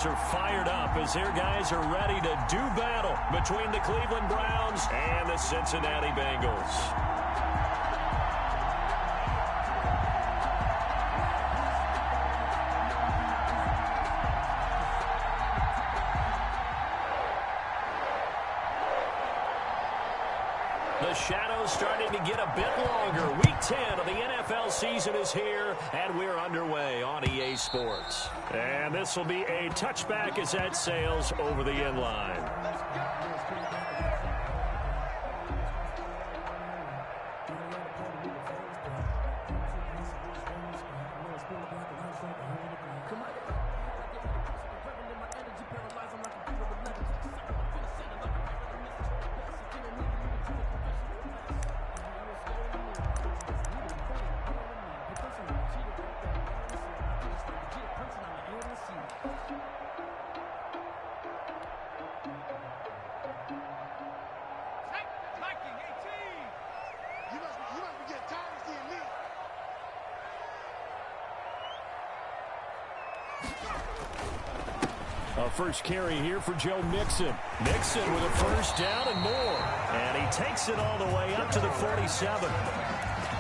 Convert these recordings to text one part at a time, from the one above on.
Are fired up as their guys are ready to do battle between the Cleveland Browns and the Cincinnati Bengals. The shadow's starting to get a bit longer. Week 10 of the NFL season is here, and we're underway on EA Sports. And this will be a touchback as that sails over the end line. First carry here for Joe Mixon. Mixon with a first down and more. And he takes it all the way up to the 47.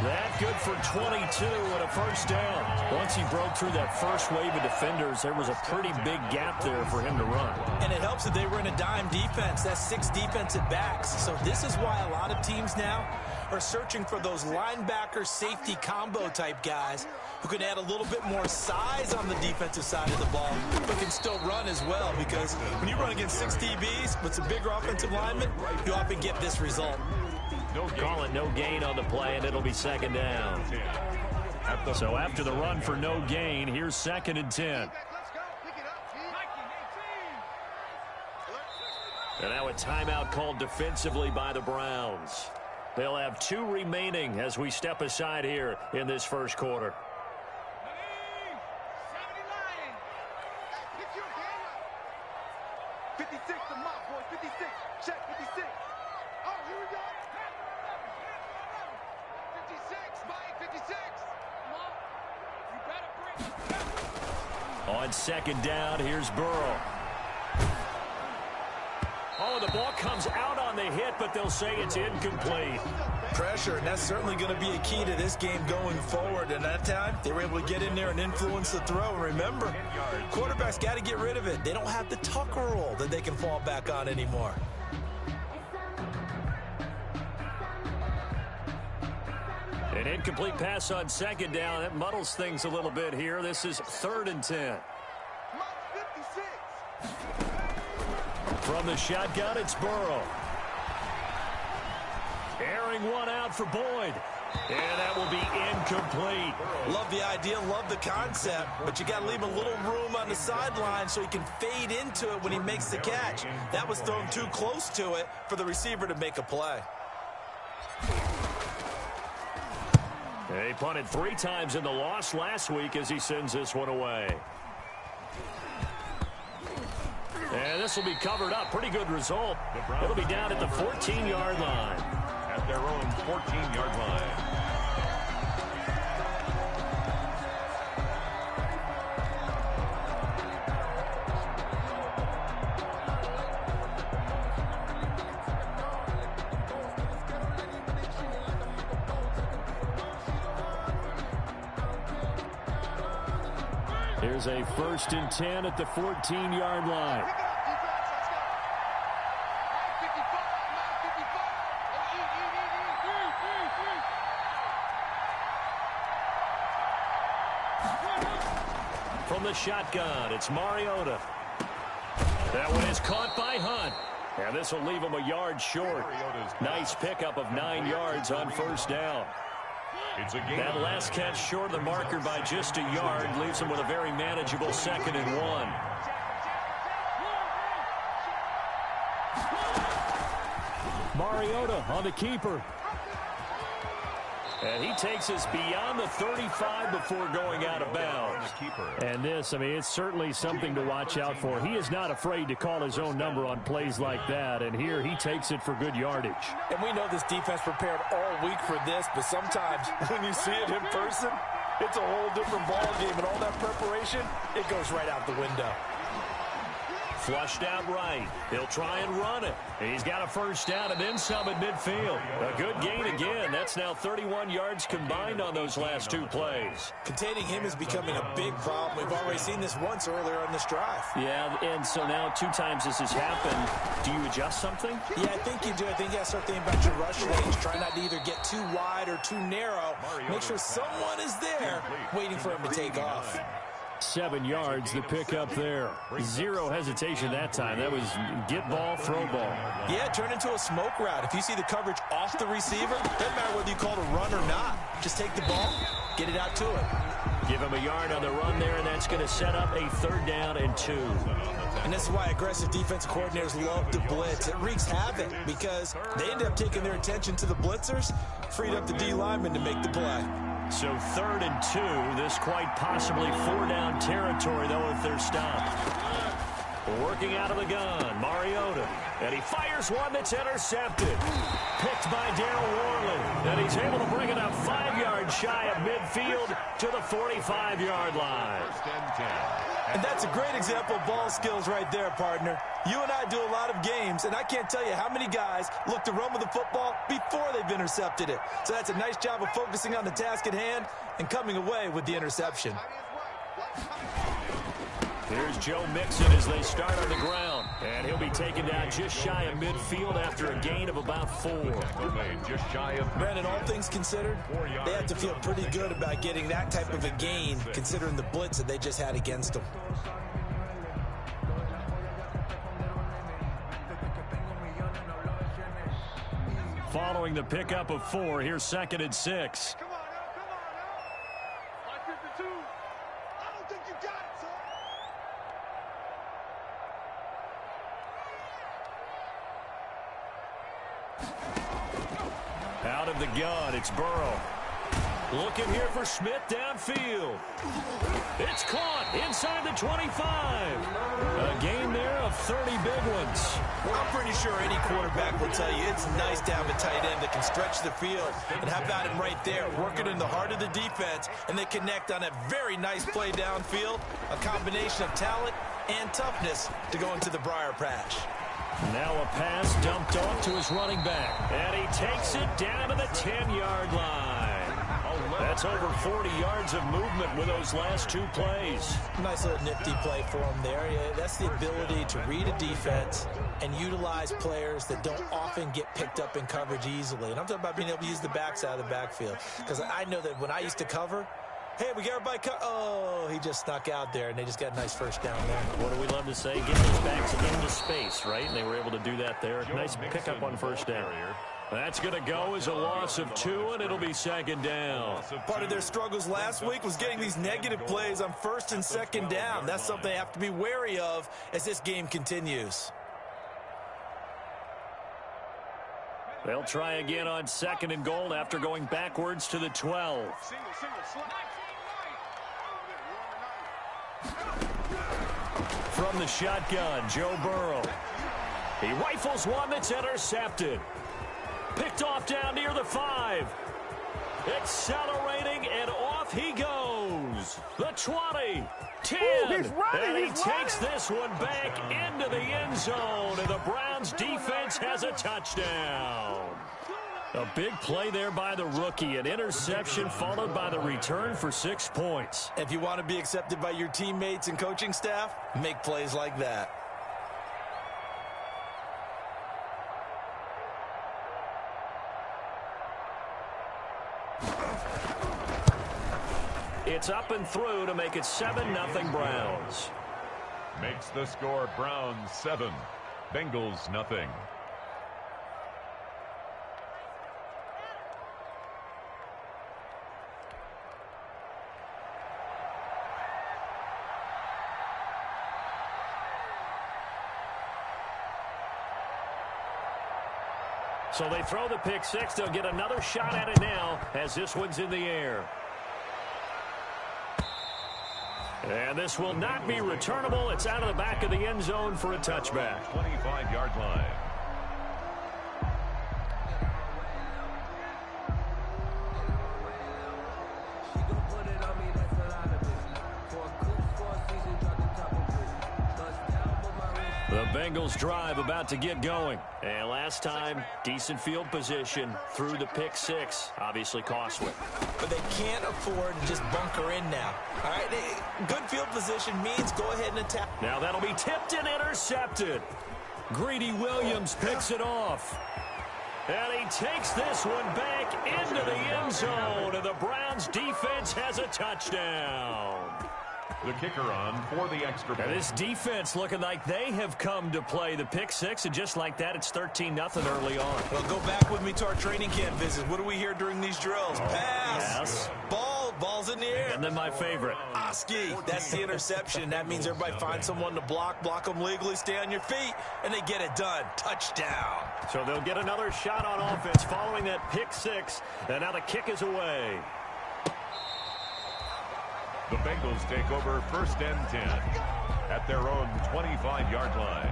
That good for 22 and a first down. Once he broke through that first wave of defenders, there was a pretty big gap there for him to run. And it helps that they were in a dime defense. That's 6 defensive backs. So this is why a lot of teams now are searching for those linebacker safety combo type guys who can add a little bit more size on the defensive side of the ball, but can still run as well, because when you run against 6 DBs with some bigger offensive linemen, you often get this result. Call it no gain on the play, and it'll be second down. So after the run for no gain, here's 2nd and 10. And now a timeout called defensively by the Browns. They'll have 2 remaining as we step aside here in this first quarter. On second down, here's Burrow. Oh, the ball comes out on the hit, but they'll say it's incomplete. Pressure, and that's certainly going to be a key to this game going forward. And that time, they were able to get in there and influence the throw. Remember, quarterbacks got to get rid of it. They don't have the Tucker rule that they can fall back on anymore. An incomplete pass on second down. That muddles things a little bit here. This is 3rd and 10. From the shotgun, it's Burrow. Airing one out for Boyd. And that will be incomplete. Love the idea, love the concept, but you got to leave a little room on the sideline so he can fade into it when he makes the catch. That was thrown too close to it for the receiver to make a play. He punted 3 times in the loss last week as he sends this one away. And this will be covered up. Pretty good result. It'll be down at the 14-yard line. At their own 14-yard line. Here's a 1st and 10 at the 14-yard line. From the shotgun, it's Mariota. That one is caught by Hunt. And this will leave him a yard short. Nice pickup of 9 yards on first down. That last catch short of the marker by just a yard leaves him with a very manageable 2nd and 1. Mariota on the keeper. And he takes us beyond the 35 before going out of bounds. And this, I mean, it's certainly something to watch out for. He is not afraid to call his own number on plays like that. And here he takes it for good yardage. And we know this defense prepared all week for this, but sometimes when you see it in person, it's a whole different ball game. And all that preparation, it goes right out the window. Flushed out right. He'll try and run it. He's got a first down and then some at midfield. A good gain again. That's now 31 yards combined on those last two plays. Containing him is becoming a big problem. We've already seen this once earlier on this drive. Yeah, and so now 2 times this has happened. Do you adjust something? Yeah, I think you do. I think you got to start thinking about your rush range. Try not to either get too wide or too narrow. Make sure someone is there waiting for him to take off. 7 yards, the pickup there. Zero hesitation that time. That was get ball, throw ball. Yeah, turn into a smoke route. If you see the coverage off the receiver, doesn't matter whether you call it a run or not. Just take the ball, get it out to him. Give him a yard on the run there, and that's going to set up a 3rd down and 2. And this is why aggressive defensive coordinators love to blitz. It wreaks havoc because they end up taking their attention to the blitzers, freed up the D lineman to make the play. So 3rd and 2. This quite possibly 4-down territory, though, if they're stopped. Working out of the gun, Mariota. And he fires one that's intercepted. Picked by Darryl Worley. And he's able to bring it up 5 yards shy of midfield to the 45-yard line. And that's a great example of ball skills right there, partner. You and I do a lot of games, and I can't tell you how many guys look to run with the football before they've intercepted it. So that's a nice job of focusing on the task at hand and coming away with the interception. Here's Joe Mixon as they start on the ground. And he'll be taken down just shy of midfield after a gain of about 4. Just shy of Brandon, all things considered, they have to feel pretty good about getting that type of a gain, considering the blitz that they just had against them. Following the pickup of 4, here's 2nd and 6. Come on now. Line 52. I don't think you got it, son. Out of the gun, it's Burrow. Looking here for Smith downfield. It's caught inside the 25. A gain there of 30 big ones. I'm pretty sure any quarterback will tell you it's nice to have a tight end that can stretch the field. And how about him right there, working in the heart of the defense, and they connect on a very nice play downfield, a combination of talent and toughness to go into the briar patch. Now a pass dumped off to his running back. And he takes it down to the 10-yard line. That's over 40 yards of movement with those last 2 plays. Nice little nifty play for him there. Yeah, that's the ability to read a defense and utilize players that don't often get picked up in coverage easily. And I'm talking about being able to use the backside of the backfield. Because I know that when I used to cover, hey, we got everybody oh, he just snuck out there, and they just got a nice first down there. What do we love to say? Get those backs into space, right? And they were able to do that there. Nice pickup on first down. That's going to go as a loss of 2, and it'll be 2nd down. Part of their struggles last week was getting these negative plays on 1st and 2nd down. That's something they have to be wary of as this game continues. They'll try again on 2nd and goal after going backwards to the 12. From the shotgun, Joe Burrow. He rifles one that's intercepted. Picked off down near the 5. Accelerating, and off he goes. The 20, 10, and he takes this one back into the end zone, and the Browns defense has a touchdown. A big play there by the rookie, an interception followed by the return for 6 points. If you want to be accepted by your teammates and coaching staff, make plays like that. It's up and through to make it 7-0 Browns. makes the score Browns 7, Bengals nothing. So they throw the pick six. They'll get another shot at it now as this one's in the air. And this will not be returnable. It's out of the back of the end zone for a touchback. 25-yard line. The Bengals drive about to get going. And last time, decent field position through the pick six. Obviously costly. But they can't afford to just bunker in now. All right, good field position means go ahead and attack. Now that'll be tipped and intercepted. Greedy Williams picks it off. And he takes this one back into the end zone. And the Browns defense has a touchdown. The kicker on for the extra point. This defense looking like they have come to play the pick six, and just like that, it's 13-0 early on. Well, go back with me to our training camp visit. What do we hear during these drills? Pass. Yes. Ball's in the air. And then my favorite. Oski. That's the interception. That means everybody finds someone to block them legally, stay on your feet, and they get it done. Touchdown. So they'll get another shot on offense following that pick six, and now the kick is away. The Bengals take over 1st and 10 at their own 25-yard line.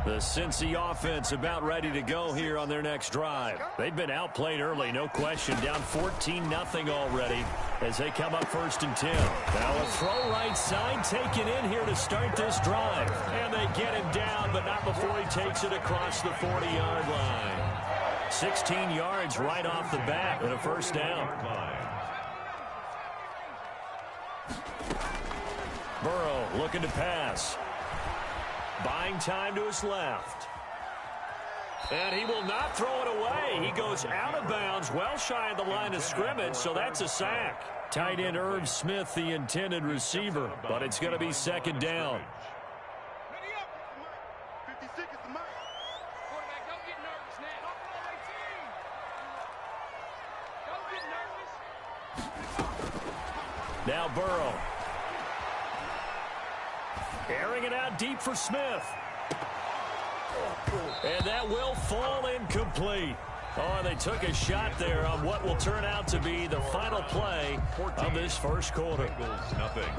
The Cincy offense about ready to go here on their next drive. They've been outplayed early, no question. Down 14-0 already as they come up 1st and 10. Now a throw right side taken in here to start this drive. And they get him down, but not before he takes it across the 40-yard line. 16 yards right off the bat and a 1st down. Burrow looking to pass. Buying time to his left. And he will not throw it away. He goes out of bounds, well shy of the line of scrimmage, so that's a sack. Tight end Irv Smith, the intended receiver, but it's going to be 2nd down. Now Burrow. Airing it out deep for Smith. And that will fall incomplete. Oh, they took a shot there on what will turn out to be the final play of this first quarter. Bengals, nothing.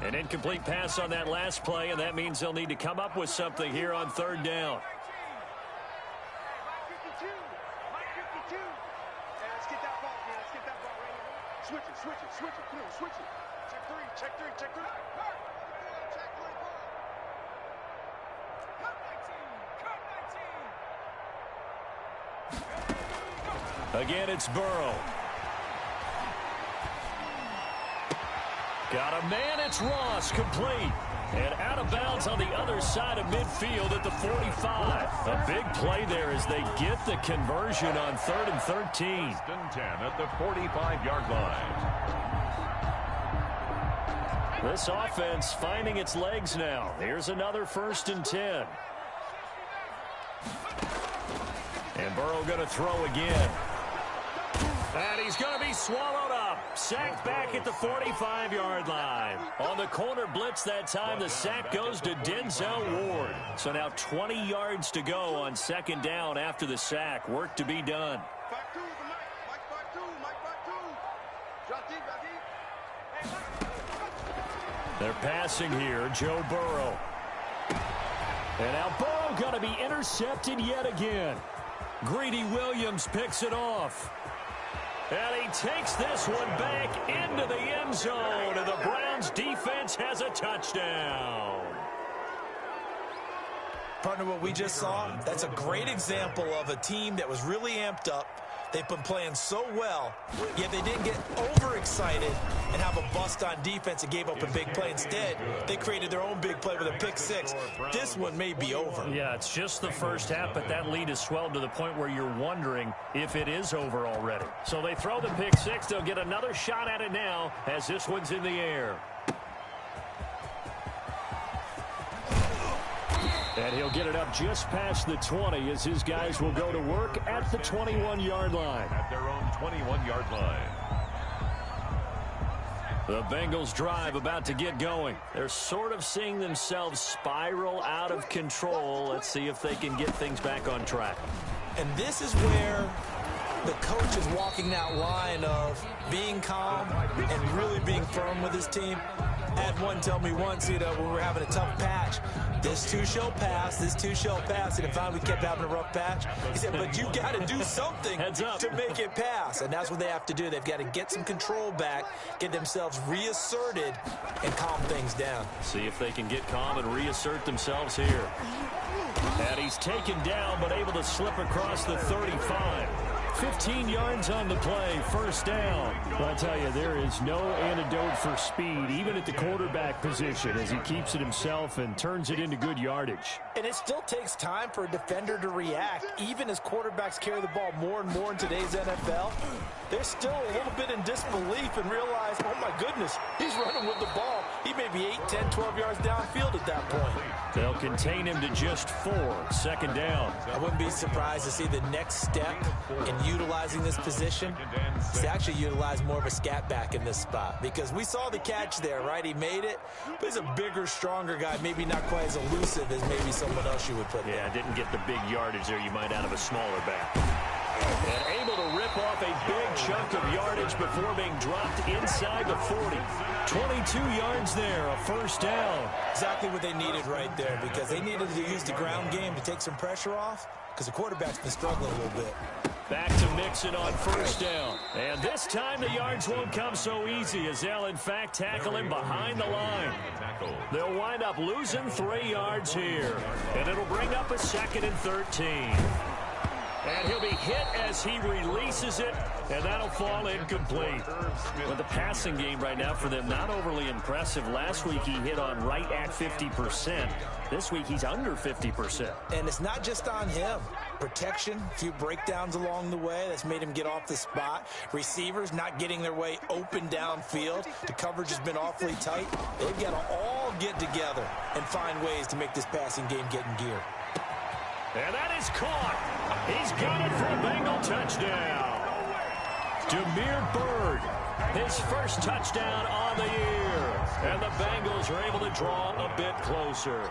An incomplete pass on that last play, and that means they'll need to come up with something here on 3rd down. Switch it. Come on, switch it. Check three. Again, it's Burrow. Got a man, it's Ross, complete. And out of bounds on the other side of midfield at the 45. A big play there as they get the conversion on 3rd and 13. 1st and 10 at the 45-yard line. This offense finding its legs now. Here's another 1st and 10. And Burrow going to throw again. And he's going to be swallowed up. Sacked back at the 45-yard line. On the corner blitz that time, the sack goes to Denzel Ward. So now 20 yards to go on 2nd down after the sack. Work to be done. They're passing here, Joe Burrow. And now Burrow going to be intercepted yet again. Greedy Williams picks it off. And he takes this one back into the end zone, and the Browns defense has a touchdown. Partner, what we just saw, that's a great example of a team that was really amped up. They've been playing so well, yet they didn't get overexcited and have a bust on defense and gave up a big play. Instead, they created their own big play with a pick six. This one may be over. Yeah, it's just the first half, but that lead has swelled to the point where you're wondering if it is over already. So they throw the pick six. They'll get another shot at it now as this one's in the air. And he'll get it up just past the 20 as his guys will go to work at the 21-yard line. At their own 21-yard line. The Bengals drive about to get going. They're sort of seeing themselves spiral out of control. Let's see if they can get things back on track. And this is where the coach is walking that line of being calm and really being firm with his team. I had one tell me once, when we were having a tough patch, this too shall pass, this too shall pass. And if we kept having a rough patch, he said, but you got to do something to make it pass. And that's what they have to do. They've got to get some control back, get themselves reasserted, and calm things down. See if they can get calm and reassert themselves here. And he's taken down, but able to slip across the 35. 15 yards on the play, first down. Well, I tell you, there is no antidote for speed, even at the quarterback position, as he keeps it himself and turns it into good yardage. And it still takes time for a defender to react. Even as quarterbacks carry the ball more and more in today's NFL, they're still a little bit in disbelief and realize, oh my goodness, he's running with the ball. He may be 8, 10, 12 yards downfield at that point. They'll contain him to just 4, second down. I wouldn't be surprised to see the next step in utilizing this position is to actually utilize more of a scat back in this spot, because we saw the catch there, right? He made it, but he's a bigger, stronger guy, maybe not quite as elusive as maybe someone else you would put there. Yeah, didn't get the big yardage there you might out of a smaller back. And able to rip off a big chunk of yardage before being dropped inside the 40. 22 yards there, a first down. Exactly what they needed right there, because they needed to use the ground game to take some pressure off, because the quarterback's been struggling a little bit. Back to Mixon on first down. And this time the yards won't come so easy, as they'll in fact tackle him behind the line. They'll wind up losing 3 yards here. And it'll bring up a 2nd and 13. And he'll be hit as he releases it, and that'll fall incomplete. But the passing game right now for them, not overly impressive. Last week he hit on right at 50%. This week he's under 50%. And it's not just on him. Protection, a few breakdowns along the way that's made him get off the spot. Receivers not getting their way open downfield. The coverage has been awfully tight. They've got to all get together and find ways to make this passing game get in gear. And that is caught. He's got it for a Bengal touchdown. Demir Bird, his first touchdown on the year. And the Bengals are able to draw a bit closer.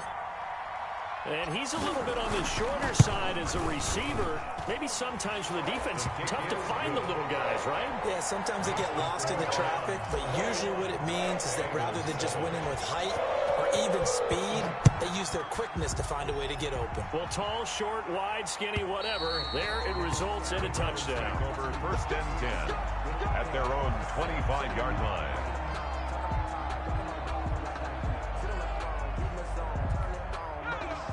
And he's a little bit on the shorter side as a receiver. Maybe sometimes for the defense, tough to find the little guys, right? Yeah, sometimes they get lost in the traffic, but usually what it means is that rather than just winning with height or even speed, they use their quickness to find a way to get open. Well, tall, short, wide, skinny, whatever, there it results in a touchdown. Over 1st and 10 at their own 25-yard line.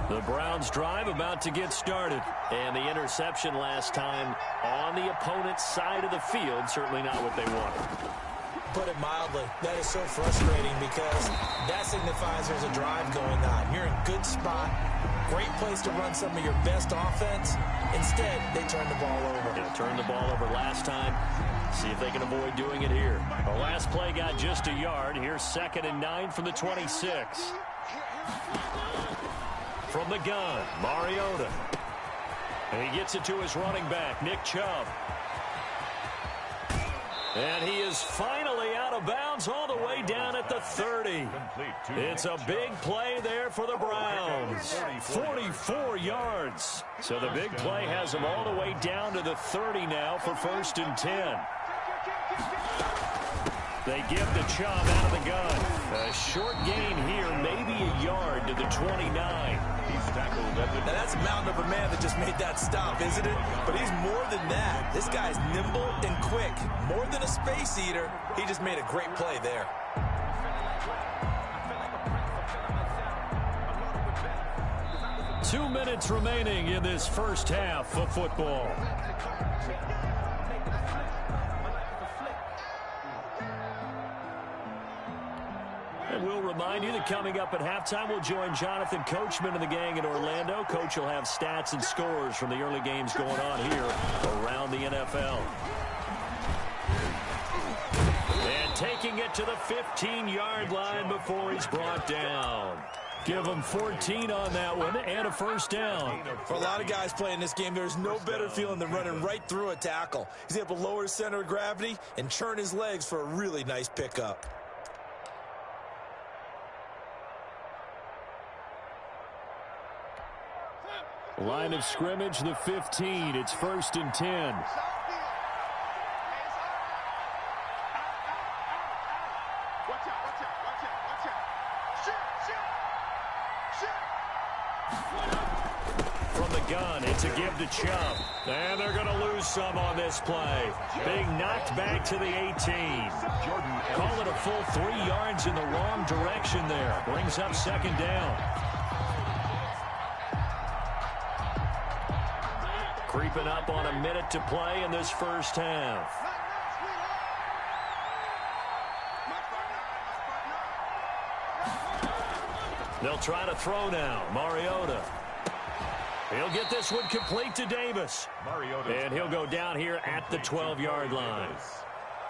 The Browns drive about to get started. And the interception last time on the opponent's side of the field, certainly not what they wanted. Put it mildly, that is so frustrating, because that signifies there's a drive going on. You're in a good spot, great place to run some of your best offense. Instead, they turn the ball over. Yeah, turned the ball over last time. See if they can avoid doing it here. The last play got just a yard. Here's 2nd and 9 from the 26. From the gun, Mariota. And he gets it to his running back, Nick Chubb. And he is finally out of bounds all the way down at the 30. It's a big play there for the Browns. 44 yards. So the big play has them all the way down to the 30 now for 1st and 10. They give the Chubb out of the gun. A short gain here, maybe a yard to the 29. He's tackled at the... Now that's a mountain of a man that just made that stop, isn't it? But he's more than that. This guy's nimble and quick. More than a space eater, he just made a great play there. Two minutes remaining in this first half of football. And we'll remind you that coming up at halftime, we'll join Jonathan Coachman and the gang in Orlando. Coach will have stats and scores from the early games going on here around the NFL. And taking it to the 15-yard line before he's brought down. Give him 14 on that one and a first down. For a lot of guys playing this game, there's no better feeling than running right through a tackle. He's able to lower his center of gravity and churn his legs for a really nice pickup. Line of scrimmage, the 15. It's 1st and 10. From the gun, it's a give to Chubb. And they're going to lose some on this play. Being knocked back to the 18. Call it a full 3 yards in the wrong direction there. Brings up second down. Creeping up on a minute to play in this first half. They'll try to throw now. Mariota. He'll get this one complete to Davis. And he'll go down here at the 12-yard line.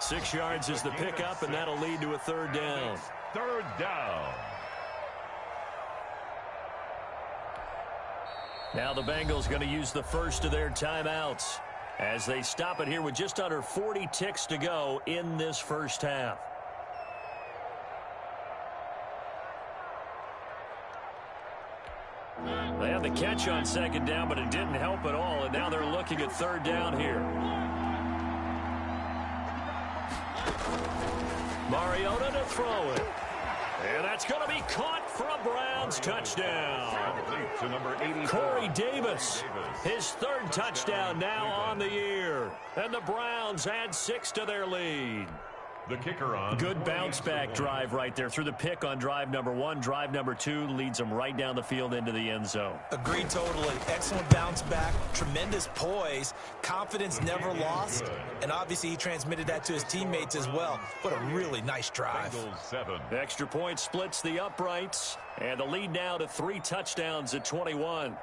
6 yards is the pickup, and that'll lead to a third down. Third down. Now the Bengals going to use the first of their timeouts as they stop it here with just under 40 ticks to go in this first half. They had the catch on second down, but it didn't help at all, and now they're looking at third down here. Mariota to throw it. And that's going to be caught for a Browns touchdown. To number 84. Corey Davis, his third touchdown now on the year. And the Browns add 6 to their lead. The kicker on. Good bounce-back drive right there. Through the pick on drive number 1. Drive number 2 leads them right down the field into the end zone. Agreed totally. Excellent bounce back. Tremendous poise. Confidence never lost. And obviously he transmitted that to his teammates as well. What a really nice drive. Bengals 7. The extra point splits the uprights. And the lead now to 3 touchdowns at 21.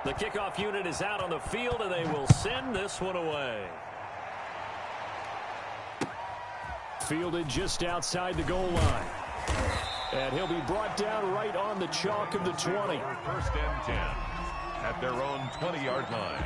The kickoff unit is out on the field, and they will send this one away. Fielded just outside the goal line. And he'll be brought down right on the chalk of the 20. First and 10 at their own 20-yard line.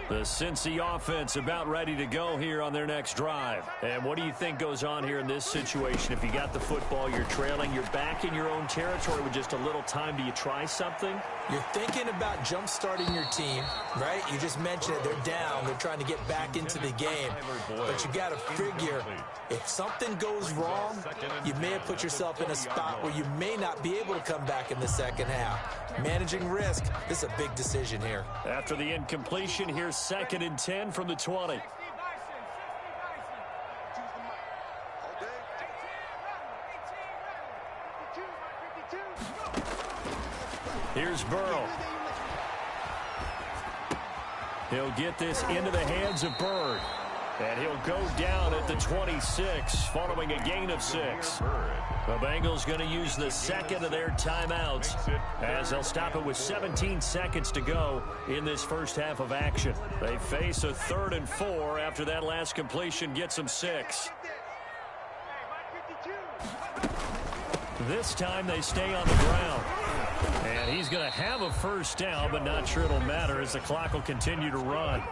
The Cincy offense about ready to go here on their next drive. And what do you think goes on here in this situation? If you got the football, you're trailing, you're back in your own territory with just a little time. Do you try something? You're thinking about jump-starting your team, right? You just mentioned it. They're down. They're trying to get back into the game. But you got to figure, if something goes wrong, you may have put yourself in a spot where you may not be able to come back in the second half. Managing risk, this is a big decision here. After the incompletion, here's 2nd and 10 from the 20. Here's Burrow. He'll get this into the hands of Bird. And he'll go down at the 26 following a gain of 6. The Bengals going to use the second of their timeouts as they'll stop it with 17 seconds to go in this first half of action. They face a 3rd and 4 after that last completion gets them 6. This time they stay on the ground. And he's going to have a first down, but not sure it'll matter as the clock will continue to run.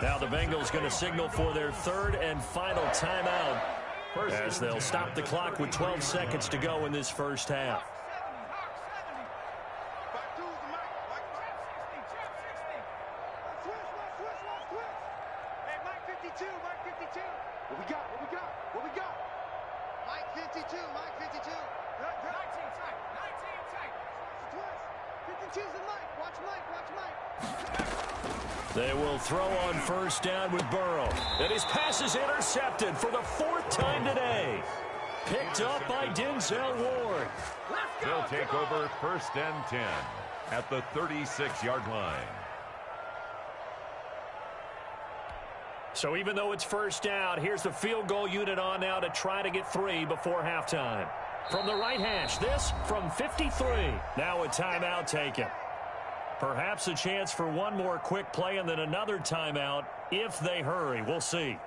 Now the Bengals going to signal for their 3rd and final timeout as they'll stop the clock with 12 seconds to go in this first half. They will throw on first down with Burrow. And his pass is intercepted for the 4th time today. Picked up by Denzel Ward. They'll take over 1st and 10 at the 36-yard line. So even though it's first down, here's the field goal unit on now to try to get 3 before halftime. From the right hash, this from 53. Now a timeout taken. Perhaps a chance for one more quick play and then another timeout if they hurry. We'll see.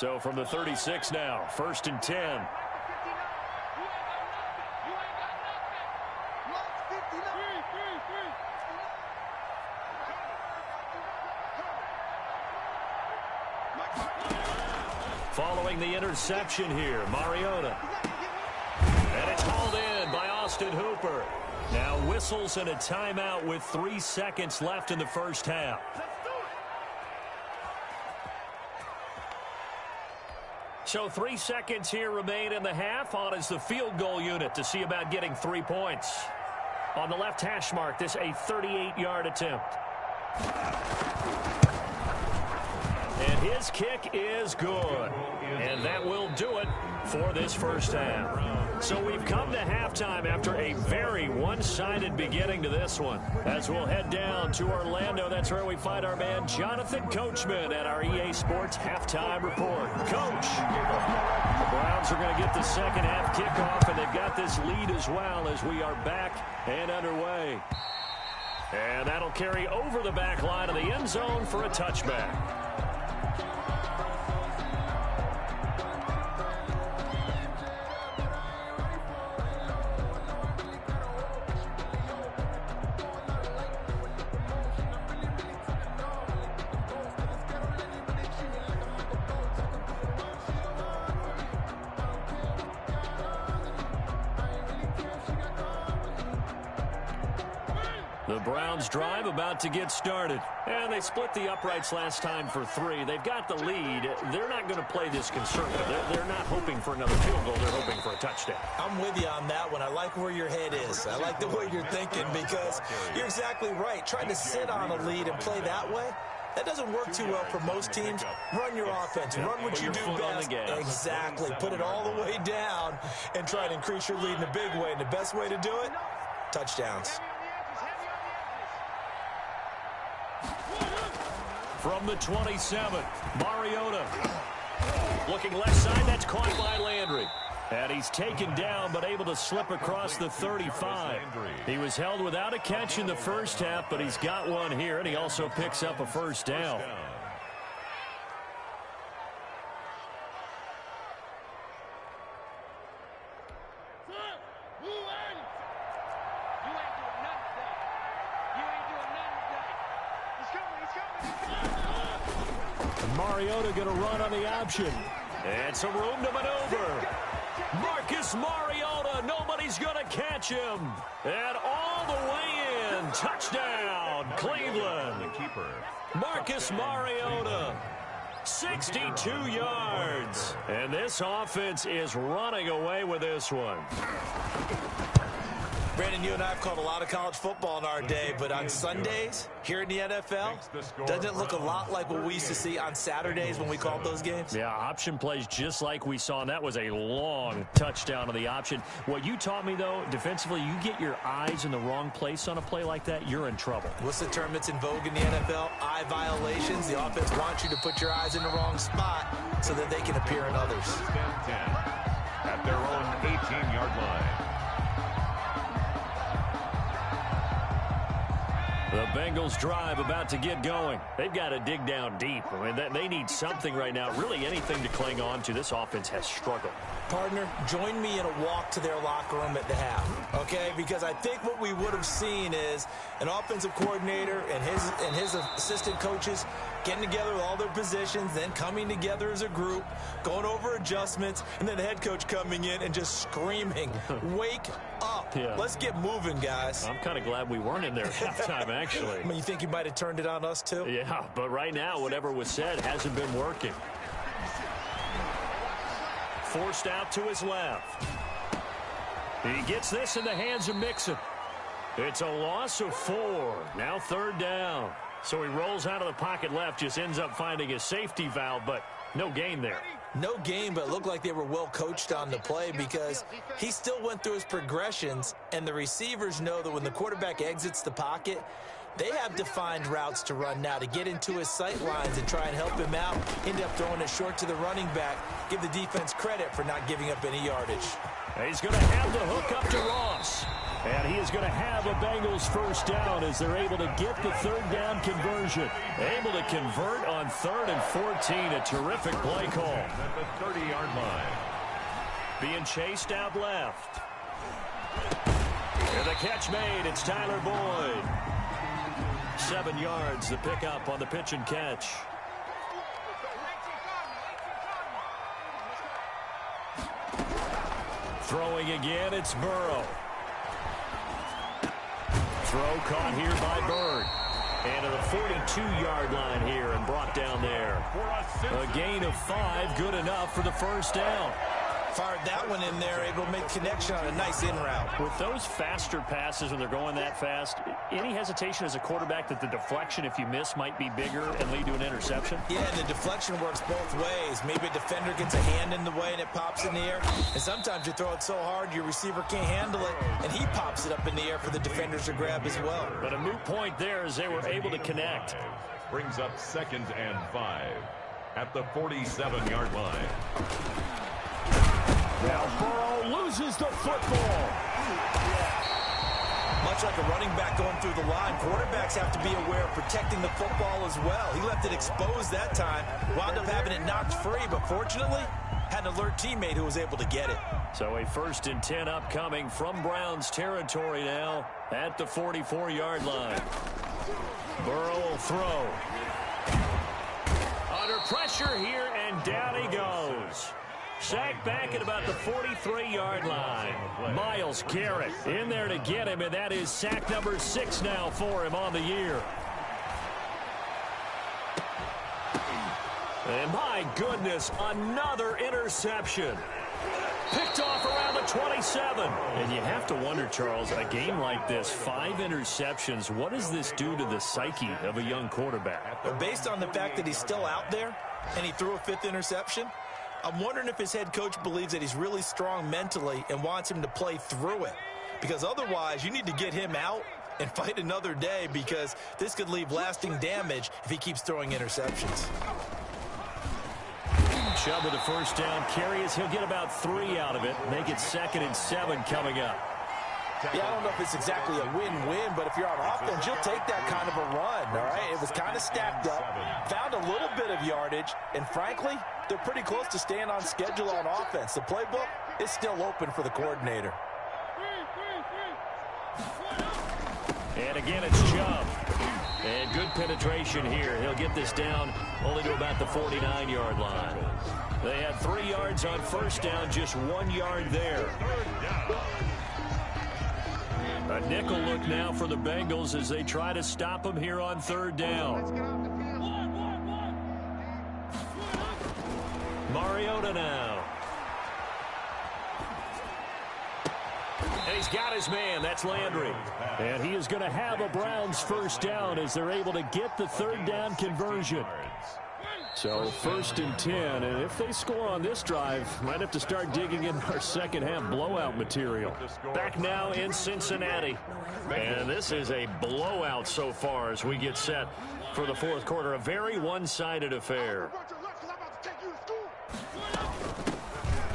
So from the 36 now, 1st and 10. Following the interception here, Mariota. And it's hauled in by Austin Hooper. Now whistles and a timeout with 3 seconds left in the first half. So 3 seconds here remain in the half. On is the field goal unit to see about getting 3 points. On the left hash mark, this a 38-yard attempt. And his kick is good. And that will do it for this first half. So we've come to halftime after a very one-sided beginning to this one. As we'll head down to Orlando, that's where we find our man Jonathan Coachman at our EA Sports Halftime Report. Coach, the Browns are going to get the second half kickoff, and they've got this lead as well as we are back and underway. And that'll carry over the back line of the end zone for a touchback. The Browns drive about to get started. And they split the uprights last time for 3. They've got the lead. They're not going to play this conservative. They're not hoping for another field goal. They're hoping for a touchdown. I'm with you on that one. I like where your head is. I like the way you're thinking because you're exactly right. Trying to sit on a lead and play that way, that doesn't work too well for most teams. Run your offense. Run what you do best. Exactly. Put it all the way down and try to increase your lead in a big way. And the best way to do it, touchdowns. From the 27, Mariota. Looking left side, that's caught by Landry. And he's taken down, but able to slip across the 35. He was held without a catch in the first half, but he's got one here, and he also picks up a first down. Mariota going to run on the option. And some room to maneuver. Marcus Mariota, nobody's going to catch him. And all the way in. Touchdown, Cleveland. Marcus Mariota, 62 yards. And this offense is running away with this one. Brandon, you and I have called a lot of college football in our day, but on Sundays here in the NFL, doesn't it look a lot like what we used to see on Saturdays when we called those games? Yeah, option plays just like we saw, and that was a long touchdown on the option. What you taught me, though, defensively, you get your eyes in the wrong place on a play like that, you're in trouble. What's the term that's in vogue in the NFL? Eye violations. The offense wants you to put your eyes in the wrong spot so that they can appear in others. At their own 18-yard line. The Bengals drive about to get going. They've got to dig down deep. I mean, they need something right now, really anything to cling on to. This offense has struggled. Partner, join me in a walk to their locker room at the half, okay? Because I think what we would have seen is an offensive coordinator and his assistant coaches getting together with all their positions, then coming together as a group, going over adjustments, and then the head coach coming in and just screaming, wake up. Yeah. Let's get moving, guys. I'm kind of glad we weren't in there at halftime, actually. I mean, you think he might have turned it on us, too? Yeah, but right now, whatever was said hasn't been working. Forced out to his left. He gets this in the hands of Mixon. It's a loss of 4. Now 3rd down. So he rolls out of the pocket left, just ends up finding a safety valve, but no gain there. No gain, but it looked like they were well coached on the play because he still went through his progressions, and the receivers know that when the quarterback exits the pocket, They have defined routes to run now to get into his sight lines and try and help him out. End up throwing it short to the running back. Give the defense credit for not giving up any yardage. He's going to have the hook up to Ross. And he is going to have a Bengals first down as they're able to get the third down conversion. Able to convert on 3rd and 14. A terrific play call. At the 30-yard line. Being chased out left. And the catch made. It's Tyler Boyd. 7 yards, the pickup on the pitch and catch. Throwing again, it's Burrow. Throw caught here by Bird. And to the 42-yard line here and brought down there. A gain of 5, good enough for the first down. Fired that one in there, able to make connection on a nice in route. With those faster passes when they're going that fast, any hesitation as a quarterback that the deflection, if you miss, might be bigger and lead to an interception? Yeah, and the deflection works both ways. Maybe a defender gets a hand in the way and it pops in the air. And sometimes you throw it so hard your receiver can't handle it, and he pops it up in the air for the defenders to grab as well. But a moot point there as they were able to connect. Brings up 2nd and 5 at the 47-yard line. Now Burrow loses the football. Much like a running back going through the line, quarterbacks have to be aware of protecting the football as well. He left it exposed that time, wound up having it knocked free, but fortunately, had an alert teammate who was able to get it. So a 1st and 10 upcoming from Browns territory now at the 44-yard line. Burrow will throw. Under pressure here, and down he goes. Sacked back at about the 43-yard line. Myles Garrett in there to get him, and that is sack number 6 now for him on the year. And my goodness, another interception. Picked off around the 27. And you have to wonder, Charles, a game like this, 5 interceptions, what does this do to the psyche of a young quarterback? Well, based on the fact that he's still out there and he threw a 5th interception, I'm wondering if his head coach believes that he's really strong mentally and wants him to play through it. Because otherwise, you need to get him out and fight another day, because this could leave lasting damage if he keeps throwing interceptions. Chubb with the first down carry as he'll get about 3 out of it. Make it 2nd and 7 coming up. Yeah, I don't know if it's exactly a win-win, but if you're on offense, you'll take that kind of a run, all right? It was kind of stacked up, found a little bit of yardage, and frankly, they're pretty close to staying on schedule on offense. The playbook is still open for the coordinator. And again, it's Chubb. And good penetration here. He'll get this down only to about the 49-yard line. They had 3 yards on first down, just 1 yard there. A nickel look now for the Bengals as they try to stop him here on 3rd down. Mariota now. And he's got his man. That's Landry. And he is going to have a Browns first down as they're able to get the 3rd down conversion. So 1st and 10, and if they score on this drive, might have to start digging in our second half blowout material. Back now in Cincinnati. And this is a blowout so far as we get set for the 4th quarter. A very one-sided affair.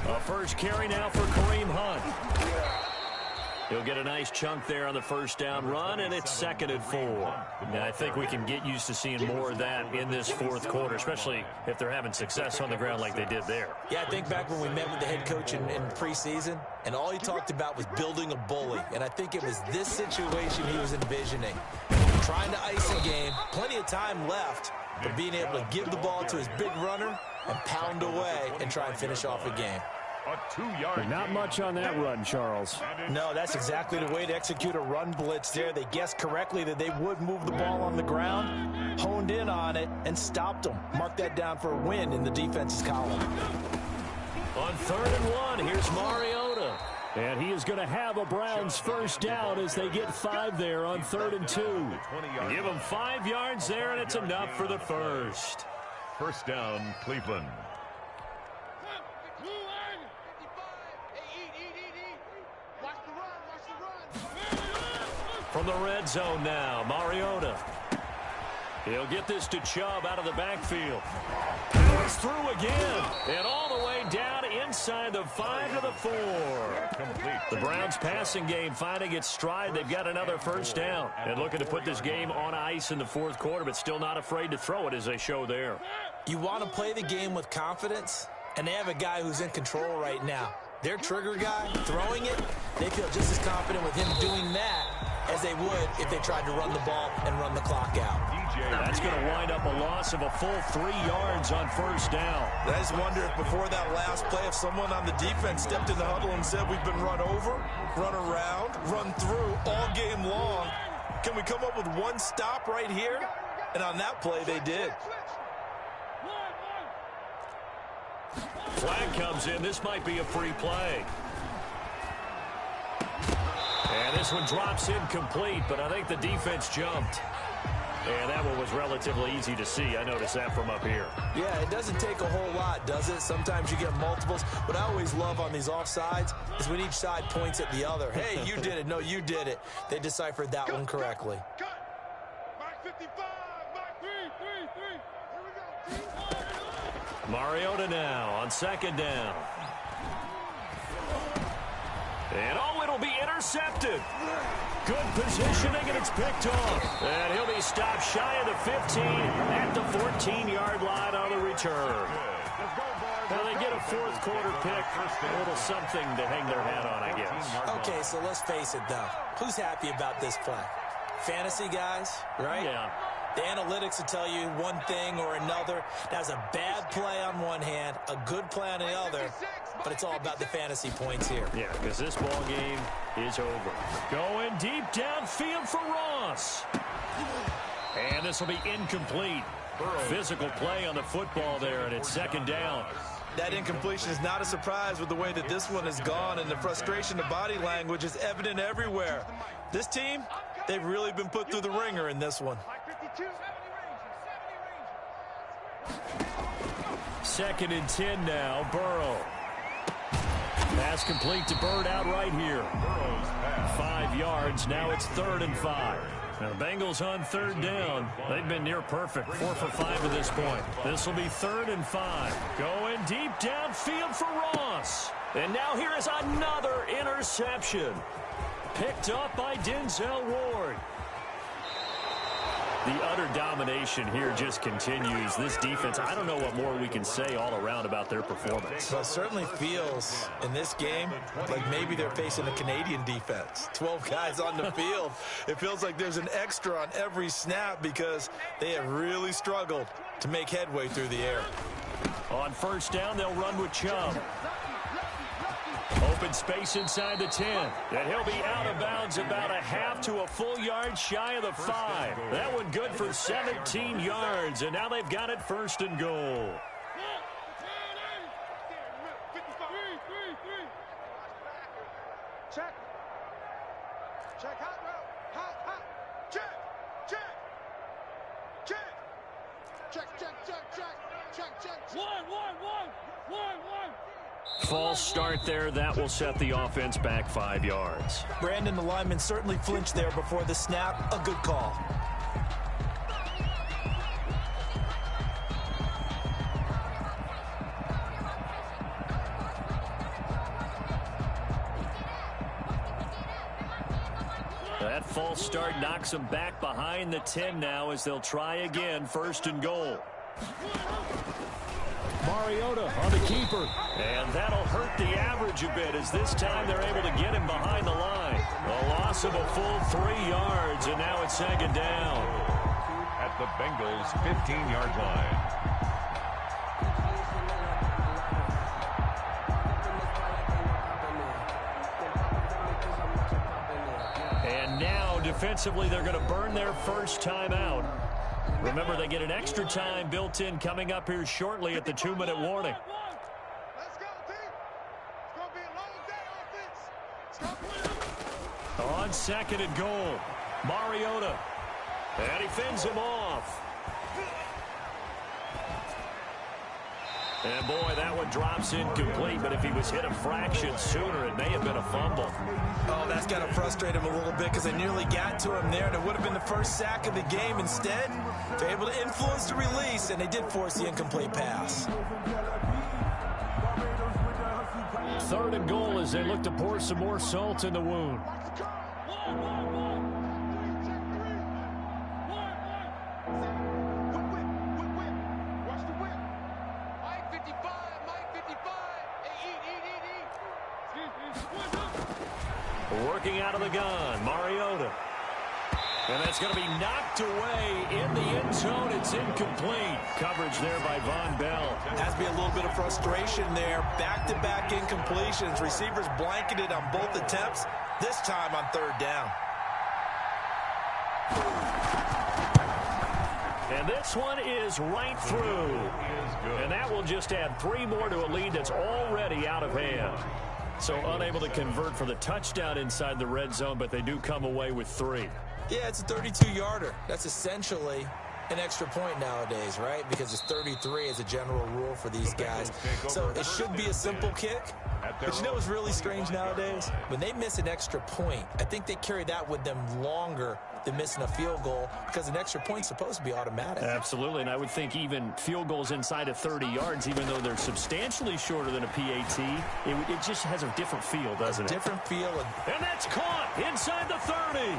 A first carry now for Kareem Hunt. He'll get a nice chunk there on the first down run, and it's 2nd and 4. Now, I think we can get used to seeing more of that in this 4th quarter, especially if they're having success on the ground like they did there. Yeah, I think back when we met with the head coach in preseason, and all he talked about was building a bully. And I think it was this situation he was envisioning. Trying to ice a game, plenty of time left, but being able to give the ball to his big runner and pound away and try and finish off a game. A 2-yard. Not much on that run, Charles. No, that's exactly the way to execute a run blitz there. They guessed correctly that they would move the ball on the ground, honed in on it, and stopped them. Mark that down for a win in the defense's column. On 3rd and 1, here's Mariota. And he is going to have a Browns first down as they get 5 there on 3rd and 2. Give him 5 yards there, and it's enough for the first. First down, Cleveland. From the red zone now, Mariota. He'll get this to Chubb out of the backfield. Powers through again. And all the way down inside the 5 to the 4. Complete. The Browns passing game finding its stride. They've got another first down. And looking to put this game on ice in the fourth quarter, but still not afraid to throw it as they show there. You want to play the game with confidence, and they have a guy who's in control right now. Their trigger guy, throwing it, they feel just as confident with him doing that as they would if they tried to run the ball and run the clock out. That's going to wind up a loss of a full 3 yards on first down. I just wonder if before that last play, if someone on the defense stepped in the huddle and said, we've been run over, run around, run through all game long. Can we come up with one stop right here? And on that play, they did. Flag comes in. This might be a free play. And this one drops incomplete, but I think the defense jumped. And that one was relatively easy to see. I noticed that from up here. Yeah, it doesn't take a whole lot, does it? Sometimes you get multiples. What I always love on these offsides is when each side points at the other. Hey, you did it. No, you did it. They deciphered that one correctly. Mark 55, Mark 3. Here we go. Mariota now on second down. And oh, it'll be intercepted. Good positioning, and it's picked off. And he'll be stopped shy of the 15 at the 14-yard line on the return. Now they get a fourth quarter pick, a little something to hang their hat on, I guess. Okay, so let's face it, though. Who's happy about this play? Fantasy guys, right? Yeah. The analytics will tell you one thing or another. That's a bad play on one hand, a good play on the other, but it's all about the fantasy points here. Yeah, because this ball game is over. Going deep downfield for Ross. And this will be incomplete. Physical play on the football there, and it's second down. That incompletion is not a surprise with the way that this one has gone, and the frustration of body language is evident everywhere. This team, they've really been put through the ringer in this one. Second and 10 now, Burrow. Pass complete to Bird out right here. 5 yards, now it's 3rd and 5. Now the Bengals on third down. They've been near perfect, 4 for 5 at this point. This will be 3rd and 5. Going deep downfield for Ross. And now here is another interception. Picked up by Denzel Ward. The utter domination here just continues. This defense, I don't know what more we can say all around about their performance. Well, it certainly feels in this game like maybe they're facing a Canadian defense. 12 guys on the field. It feels like there's an extra on every snap because they have really struggled to make headway through the air. On first down, they'll run with Chubb. Open space inside the 10. And he'll be out of bounds about a half to a full yard shy of the 5. That one good for 17 yards. And now they've got it 1st and goal. Check. Check. Hot route. Hot. Check. One. False start there. That will set the offense back 5 yards. Brandon, the lineman certainly flinched there before the snap. A good call. That false start knocks them back behind the 10 now as they'll try again. 1st and goal. Mariota on the keeper. And that'll hurt the average a bit as this time they're able to get him behind the line. A loss of a full 3 yards, and now it's 2nd down. At the Bengals' 15-yard line. And now defensively they're going to burn their first time out. Remember, they get an extra time built in coming up here shortly at the 2-minute warning. Let's go, team. It's going to be a long day, offense. On 2nd and goal, Mariota. And he fends him off. And, boy, that one drops incomplete, but if he was hit a fraction sooner, it may have been a fumble. Oh, that's got to frustrate him a little bit because they nearly got to him there, and it would have been the first sack of the game. Instead, they're able to influence the release, and they did force the incomplete pass. 3rd and goal as they look to pour some more salt in the wound. Working out of the gun, Mariota. And that's going to be knocked away in the end zone. It's incomplete. Coverage there by Von Bell. Has to be a little bit of frustration there. Back-to-back incompletions. Receivers blanketed on both attempts, this time on 3rd down. And this one is right through. And that will just add 3 more to a lead that's already out of hand. So unable to convert for the touchdown inside the red zone, but they do come away with 3. Yeah, it's a 32-yarder. That's essentially an extra point nowadays, right? Because it's 33 as a general rule for these guys. So it should be a simple kick. But you know what's really strange nowadays? When they miss an extra point, I think they carry that with them longer than missing a field goal because an extra point's supposed to be automatic. Absolutely, and I would think even field goals inside of 30 yards, even though they're substantially shorter than a PAT, it just has a different feel, doesn't it? Different feel. And that's caught inside the 30.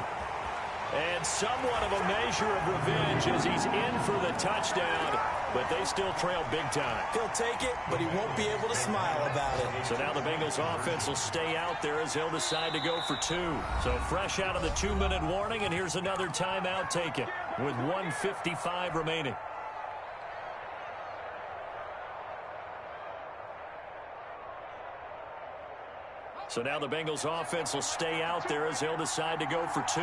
And somewhat of a measure of revenge as he's in for the touchdown, but they still trail big time. He'll take it, but he won't be able to smile about it. So now the Bengals offense will stay out there as they'll decide to go for 2. So fresh out of the 2-minute warning, and here's another timeout taken with 1:55 remaining. So now the Bengals offense will stay out there as they'll decide to go for 2.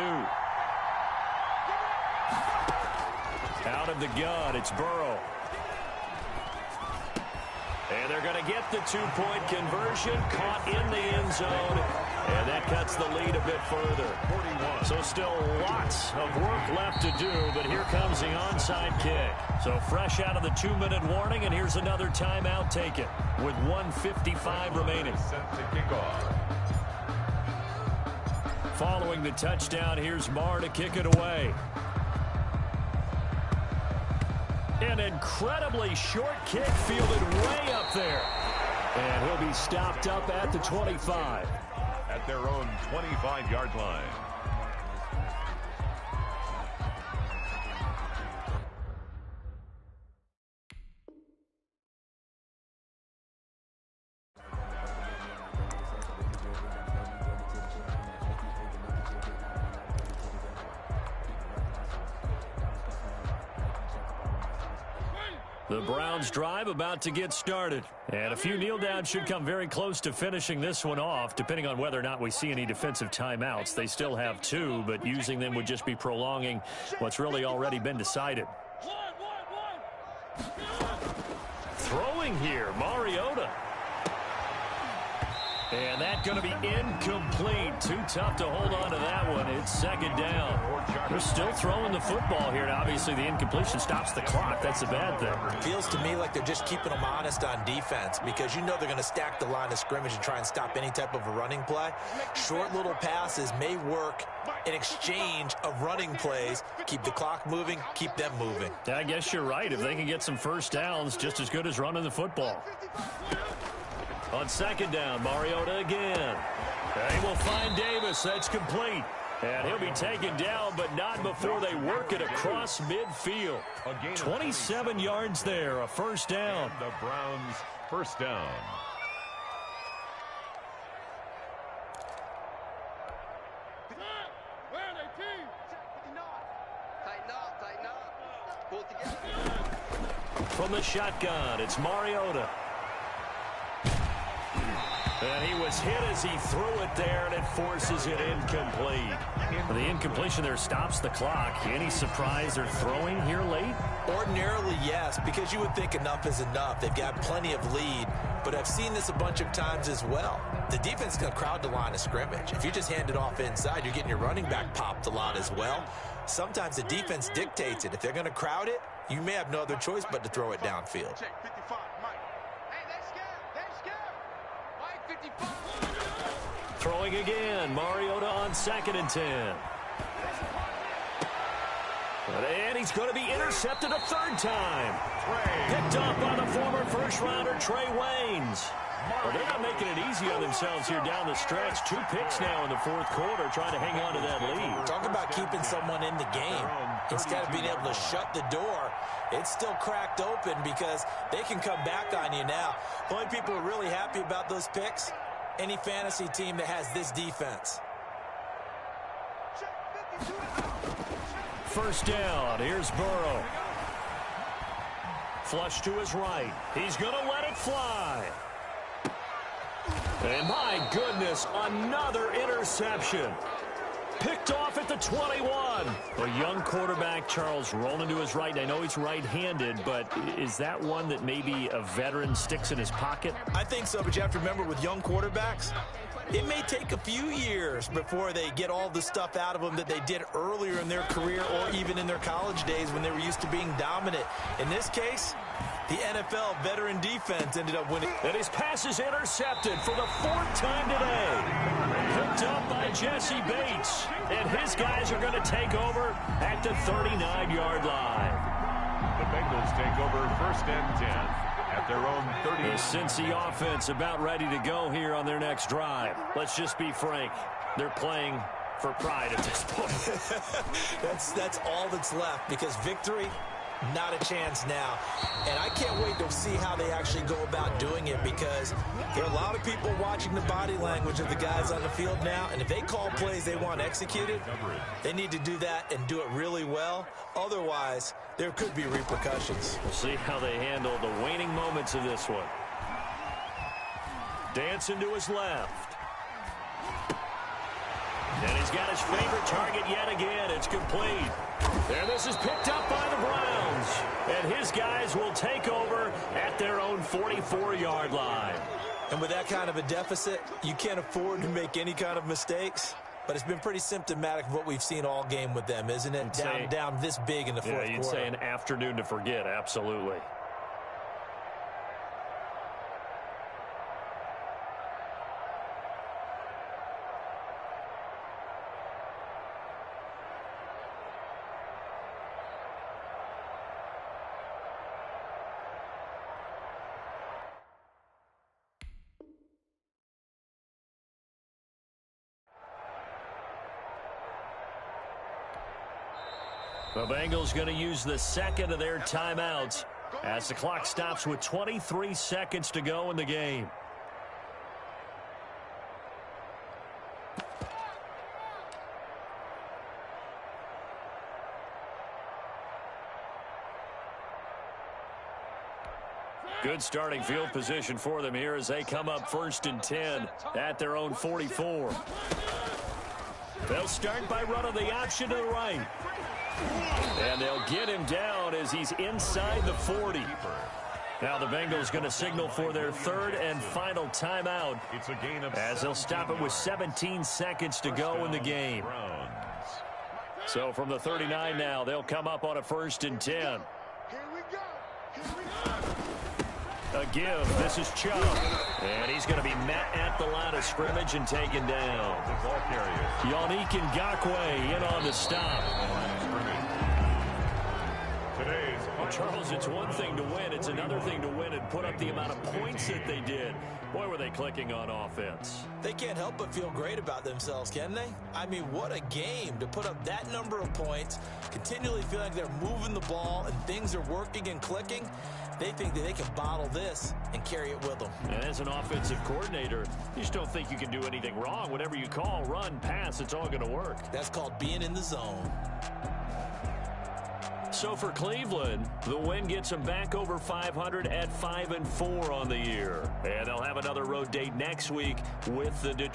Out of the gun, it's Burrow. And they're going to get the 2-point conversion, caught in the end zone, and that cuts the lead a bit further. 41. So still lots of work left to do, but here comes the onside kick. So fresh out of the 2-minute warning, and here's another timeout taken with 1:55 remaining. Set to kick off. Following the touchdown, here's Marr to kick it away. An incredibly short kick fielded way up there. And he'll be stopped up at the 25. At their own 25-yard line. The Browns drive about to get started. And a few kneel downs should come very close to finishing this one off, depending on whether or not we see any defensive timeouts. They still have 2, but using them would just be prolonging what's really already been decided. Throwing here, Mariota. And that's going to be incomplete. Too tough to hold on to that one. It's 2nd down. They're still throwing the football here. And obviously, the incompletion stops the clock. That's a bad thing. Feels to me like they're just keeping them honest on defense because you know they're going to stack the line of scrimmage and try and stop any type of a running play. Short little passes may work in exchange of running plays. Keep the clock moving, keep them moving. I guess you're right. If they can get some first downs, just as good as running the football. On 2nd down, Mariota again. They will find Davis. That's complete. And he'll be taken down, but not before they work it across midfield. 27 yards there, a first down. The Browns' first down. From the shotgun, it's Mariota. And he was hit as he threw it there, and it forces it incomplete. The incompletion there stops the clock. Any surprise they're throwing here late? Ordinarily, yes, because you would think enough is enough. They've got plenty of lead, but I've seen this a bunch of times as well. The defense is going to crowd the line of scrimmage. If you just hand it off inside, you're getting your running back popped a lot as well. Sometimes the defense dictates it. If they're going to crowd it, you may have no other choice but to throw it downfield. Throwing again. Mariota on 2nd and 10. And he's going to be intercepted a 3rd time. Picked up by the former first-rounder Trey Waynes. Well, they're not making it easy on themselves here down the stretch. 2 picks now in the 4th quarter, trying to hang on to that lead. Talk about keeping someone in the game. Instead of being able to shut the door, it's still cracked open because they can come back on you now. The only people who are really happy about those picks, any fantasy team that has this defense. First down. Here's Burrow. Flush to his right. He's going to let it fly. And my goodness, another interception. Picked off at the 21. A young quarterback, Charles, rolling to his right. I know he's right-handed, but is that one that maybe a veteran sticks in his pocket? I think so, but you have to remember with young quarterbacks, it may take a few years before they get all the stuff out of them that they did earlier in their career or even in their college days when they were used to being dominant. In this case, the NFL veteran defense ended up winning. And his pass is intercepted for the 4th time today. Picked up by Jesse Bates. And his guys are going to take over at the 39-yard line. The Bengals take over 1st and 10 at their own 30. The Cincy offense about ready to go here on their next drive. Let's just be frank. They're playing for pride at this point. That's all that's left because victory, not a chance now. And I can't wait to see how they actually go about doing it because there are a lot of people watching the body language of the guys on the field now. And if they call plays they want executed, they need to do that and do it really well. Otherwise, there could be repercussions. We'll see how they handle the waning moments of this one. Dancing to his left. And he's got his favorite target yet again. It's complete. And this is picked up by the Browns. And his guys will take over at their own 44-yard line. And with that kind of a deficit, you can't afford to make any kind of mistakes. But it's been pretty symptomatic of what we've seen all game with them, isn't it? Down this big in the 4th quarter. Yeah, you'd say an afternoon to forget, absolutely. The Bengals going to use the 2nd of their timeouts as the clock stops with 23 seconds to go in the game. Good starting field position for them here as they come up 1st and 10 at their own 44. They'll start by running the option to the right. And they'll get him down as he's inside the 40. Now the Bengals going to signal for their 3rd and final timeout as they'll stop it with 17 seconds to go in the game. So from the 39 now, they'll come up on a 1st and 10. Here we go. A give. This is Chubb. And he's going to be met at the line of scrimmage and taken down. Yannick Ngakoue in on the stop. Charles, it's one thing to win. It's another thing to win and put up the amount of points that they did. Boy, were they clicking on offense. They can't help but feel great about themselves, can they? I mean, what a game to put up that number of points, continually feel like they're moving the ball and things are working and clicking. They think that they can bottle this and carry it with them. And as an offensive coordinator, you just don't think you can do anything wrong. Whatever you call, run, pass, it's all going to work. That's called being in the zone. So for Cleveland, the win gets them back over 500 at 5-4 on the year. And they'll have another road date next week with the Detroit